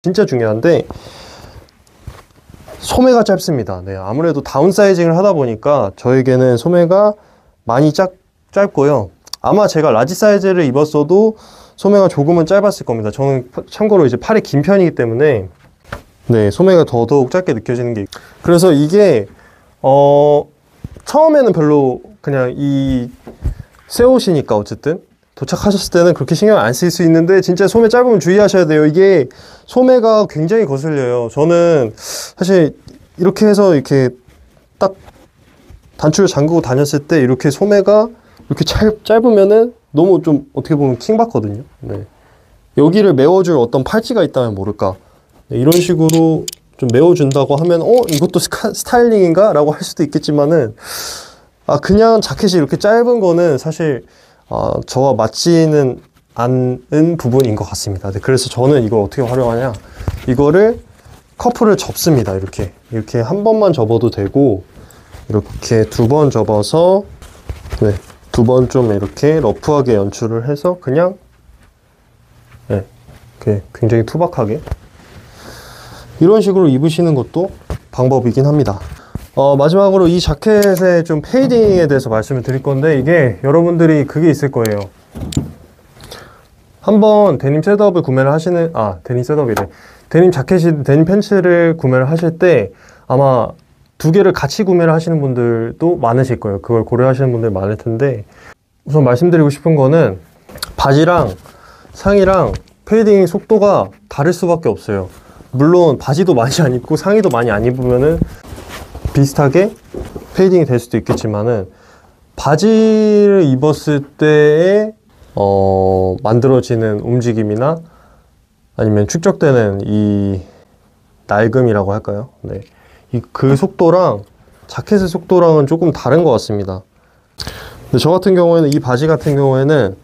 진짜 중요한데 소매가 짧습니다. 네, 아무래도 다운사이징을 하다 보니까 저에게는 소매가 많이 짧고요. 아마 제가 라지 사이즈를 입었어도 소매가 조금은 짧았을 겁니다. 저는 참고로 이제 팔이 긴 편이기 때문에 네, 소매가 더더욱 짧게 느껴지는 게 있고. 그래서 이게 처음에는 별로 그냥 새 옷이니까 어쨌든 도착하셨을 때는 그렇게 신경 안 쓸 수 있는데 진짜 소매 짧으면 주의하셔야 돼요. 이게 소매가 굉장히 거슬려요. 저는 사실 이렇게 해서 이렇게 딱 단추를 잠그고 다녔을 때 이렇게 소매가 이렇게 짧으면은 너무 좀 어떻게 보면 킹받거든요. 네. 여기를 메워줄 어떤 팔찌가 있다면 모를까. 네, 이런 식으로 좀 메워준다고 하면 이것도 스타일링인가? 라고 할 수도 있겠지만은 그냥 자켓이 이렇게 짧은 거는 사실 저와 맞지는 않은 부분인 것 같습니다. 네, 그래서 저는 이걸 어떻게 활용하냐, 이거를 커플을 접습니다. 이렇게 한 번만 접어도 되고 이렇게 두 번 접어서 네, 두 번 좀 이렇게 러프하게 연출을 해서 그냥 네, 이렇게 굉장히 투박하게 이런 식으로 입으시는 것도 방법이긴 합니다. 마지막으로 이 자켓의 좀 페이딩에 대해서 말씀을 드릴 건데, 이게 여러분들이 그게 있을 거예요. 한번 데님 셋업을 구매를 하시는, 데님 셋업이래. 데님 자켓이, 데님 팬츠를 구매를 하실 때 아마 두 개를 같이 구매를 하시는 분들도 많으실 거예요. 그걸 고려하시는 분들 많을 텐데, 우선 말씀드리고 싶은 거는 바지랑 상의랑 페이딩 속도가 다를 수밖에 없어요. 물론 바지도 많이 안 입고 상의도 많이 안 입으면은 비슷하게 페이딩이 될 수도 있겠지만은, 바지를 입었을 때에 만들어지는 움직임이나 아니면 축적되는 이 낡음이라고 할까요? 네. 그 속도랑 자켓의 속도랑은 조금 다른 것 같습니다. 근데 저 같은 경우에는, 이 바지 같은 경우에는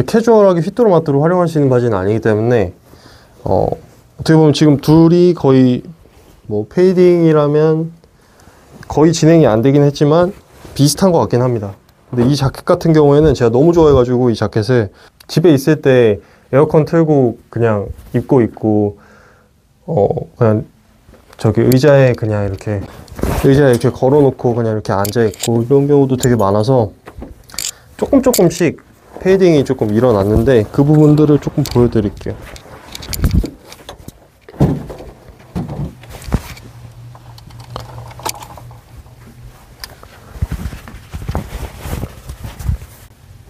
캐주얼하게 휘뚜루마뚜루 활용할 수 있는 바지는 아니기 때문에 어떻게 보면 지금 둘이 거의 뭐 페이딩이라면 거의 진행이 안 되긴 했지만 비슷한 것 같긴 합니다. 근데 이 자켓 같은 경우에는 제가 너무 좋아해가지고 이 자켓을 집에 있을 때 에어컨 틀고 그냥 입고 있고 그냥 저기 의자에 이렇게 걸어놓고 그냥 이렇게 앉아있고 이런 경우도 되게 많아서 조금씩 페이딩이 조금 일어났는데, 그 부분들을 조금 보여드릴게요.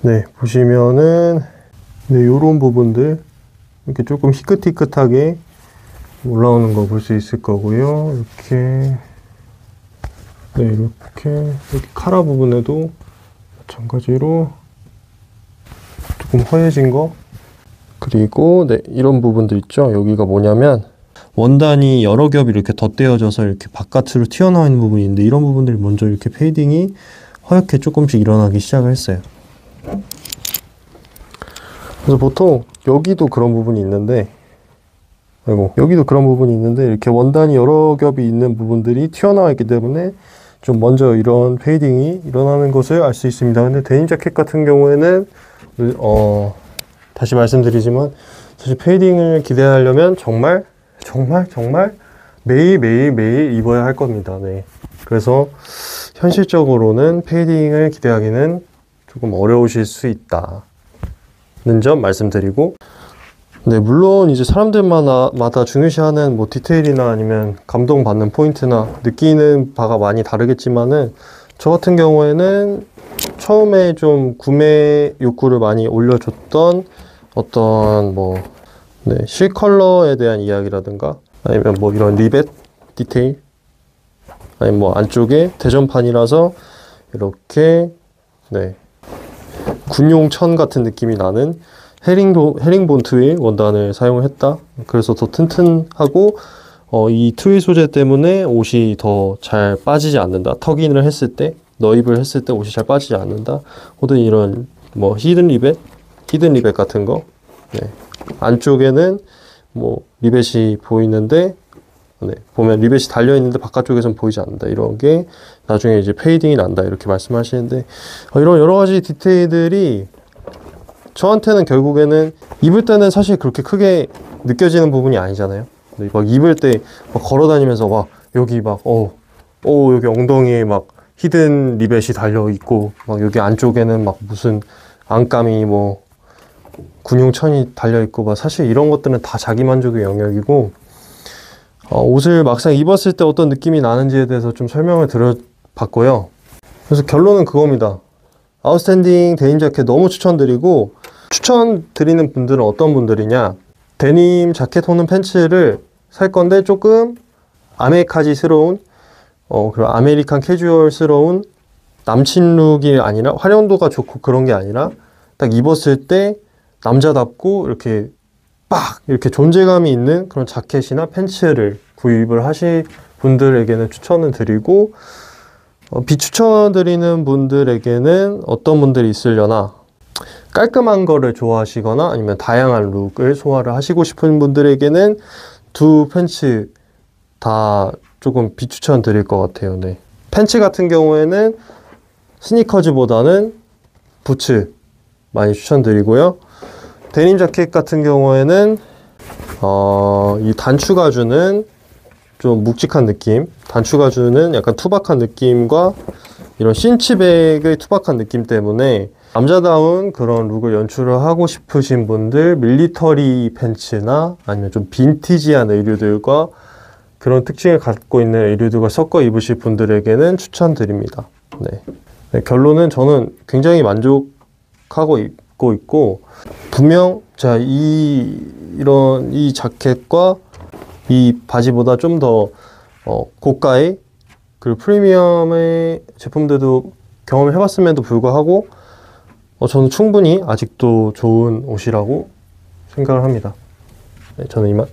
네, 보시면은 네, 요런 부분들 이렇게 조금 희끗희끗하게 올라오는 거 볼 수 있을 거고요. 이렇게 카라 부분에도 마찬가지로 조금 허해진 거, 그리고 네, 이런 부분들 있죠. 여기가 뭐냐면 원단이 여러 겹이 이렇게 덧대어져서 이렇게 바깥으로 튀어나와 있는 부분이 있는데, 이런 부분들이 먼저 이렇게 페이딩이 허옇게 조금씩 일어나기 시작을 했어요. 그래서 보통 여기도 그런 부분이 있는데, 여기도 그런 부분이 있는데, 이렇게 원단이 여러 겹이 있는 부분들이 튀어나와 있기 때문에 좀 먼저 이런 페이딩이 일어나는 것을 알 수 있습니다. 근데 데님 자켓 같은 경우에는 다시 말씀드리지만 사실 페이딩을 기대하려면 정말 매일 입어야 할 겁니다. 네. 그래서 현실적으로는 페이딩을 기대하기는 조금 어려우실 수 있다는 점 말씀드리고, 네, 물론 이제 사람들마다 중요시하는 뭐 디테일이나 아니면 감동받는 포인트나 느끼는 바가 많이 다르겠지만은, 저 같은 경우에는 처음에 좀 구매 욕구를 많이 올려줬던 어떤 실 컬러에 대한 이야기라든가, 아니면 뭐 이런 리벳 디테일, 아니면 뭐 안쪽에 대전판이라서 이렇게 군용천 같은 느낌이 나는 헤링본 트윌 원단을 사용했다. 그래서 더 튼튼하고 이 트윌 소재 때문에 옷이 더 잘 빠지지 않는다. 턱인을 했을 때, 너입을 했을 때 옷이 잘 빠지지 않는다. 혹은 이런 뭐 히든 리벳 같은 거. 네. 안쪽에는 뭐 리벳이 보이는데, 보면 리벳이 달려 있는데 바깥쪽에선 보이지 않는다. 이런 게 나중에 이제 페이딩이 난다. 이렇게 말씀하시는데, 이런 여러 가지 디테일들이 저한테는 결국에는 입을 때는 사실 그렇게 크게 느껴지는 부분이 아니잖아요. 근데 막 입을 때 막 걸어 다니면서 막 여기 막 여기 엉덩이에 막 히든 리벳이 달려 있고 막 여기 안쪽에는 막 무슨 안감이 뭐 근육천이 달려 있고 막 사실 이런 것들은 다 자기 만족의 영역이고 옷을 막상 입었을 때 어떤 느낌이 나는지에 대해서 좀 설명을 드려봤고요. 그래서 결론은 그겁니다. 아웃스탠딩 데님 자켓 너무 추천드리고, 추천드리는 분들은 어떤 분들이냐, 데님 자켓 혹은 팬츠를 살 건데 조금 아메카지스러운 그런 아메리칸 캐주얼스러운 남친 룩이 아니라, 활용도가 좋고 그런 게 아니라 딱 입었을 때 남자답고 이렇게 빡 이렇게 존재감이 있는 그런 자켓이나 팬츠를 구입을 하실 분들에게는 추천을 드리고, 비추천드리는 분들에게는 어떤 분들이 있으려나, 깔끔한 거를 좋아하시거나 아니면 다양한 룩을 소화를 하시고 싶은 분들에게는 두 팬츠 다 조금 비추천 드릴 것 같아요. 네. 팬츠 같은 경우에는 스니커즈보다는 부츠 많이 추천드리고요. 데님 자켓 같은 경우에는 이 단추가 주는 좀 묵직한 느낌, 단추가 주는 약간 투박한 느낌과 이런 신치백의 투박한 느낌 때문에 남자다운 그런 룩을 연출을 하고 싶으신 분들, 밀리터리 팬츠나 아니면 좀 빈티지한 의류들과 그런 특징을 갖고 있는 의류들과 섞어 입으실 분들에게는 추천드립니다. 네. 네, 결론은 저는 굉장히 만족하고 입고 있고, 분명 자 이 자켓과 이 바지보다 좀 더 고가의 그리고 프리미엄의 제품들도 경험을 해봤음에도 불구하고 저는 충분히 아직도 좋은 옷이라고 생각을 합니다. 네, 저는 이만.